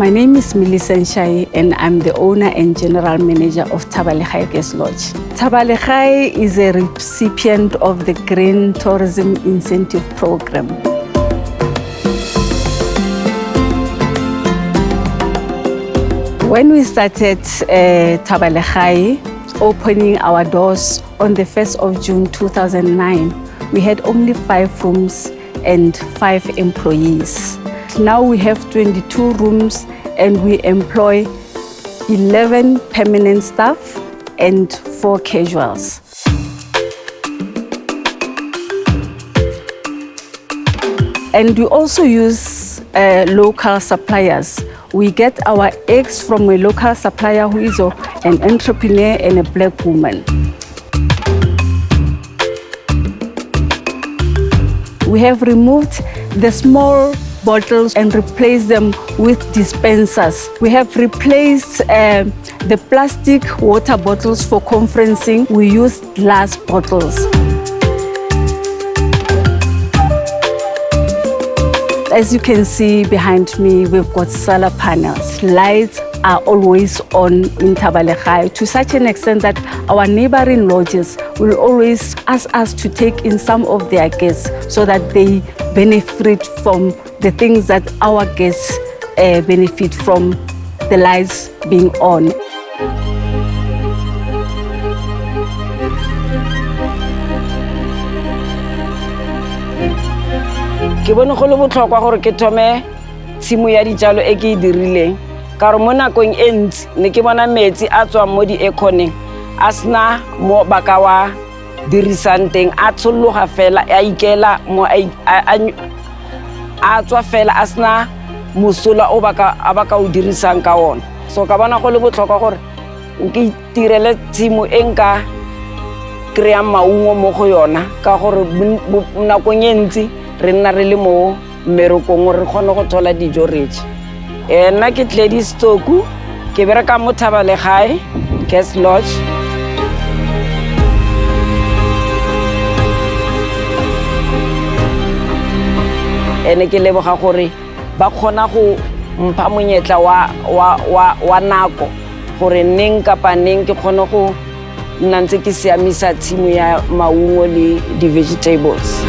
My name is Millicent Shai and I'm the owner and general manager of Thaba Legae Guest Lodge. Thaba Legae is a recipient of the Green Tourism Incentive Program. When we started Thaba Legae, opening our doors on the 1st of June 2009, we had only 5 rooms and 5 employees. Now we have 22 rooms and we employ 11 permanent staff and 4 casuals. And we also use local suppliers. We get our eggs from a local supplier who is an entrepreneur and a black woman. We have removed the small bottles and replaced them with dispensers. We have replaced the plastic water bottles for conferencing. We use glass bottles. As you can see behind me, we've got solar panels. Lights are always on in Thaba Legae, to such an extent that our neighboring lodges will always ask us to take in some of their guests so that they benefit from the things that our guests benefit from, the lights being on. Ke bone go le botlhokwa gore ke thome tshimo ya dijalo e ke dirileng ka re mo nakong e ntsi ne ke bona metsi a tswa mo di econeng a sna mo baka wa dirisang teng a tshologa fela a ikela mo a tswa fela a sna mosola o baka o dirisang ka ona. So ka bona go le botlhokwa gore ke itirele tshimo e nka kry-a maungo mo go yona ka gore nakong e ntsi re nna re le mo mmerekong re kgone go thola dijo retse. Nna ke Gladys Tsoku, ke bereka mo Thaba Legae Guest Lodge. Ene ke leboga gore ba kgona go mpha monyetla wa nako gore neng kapa neng ke kgone go nna ntse ke siamisa tshimo ya maungo le di-vegetables.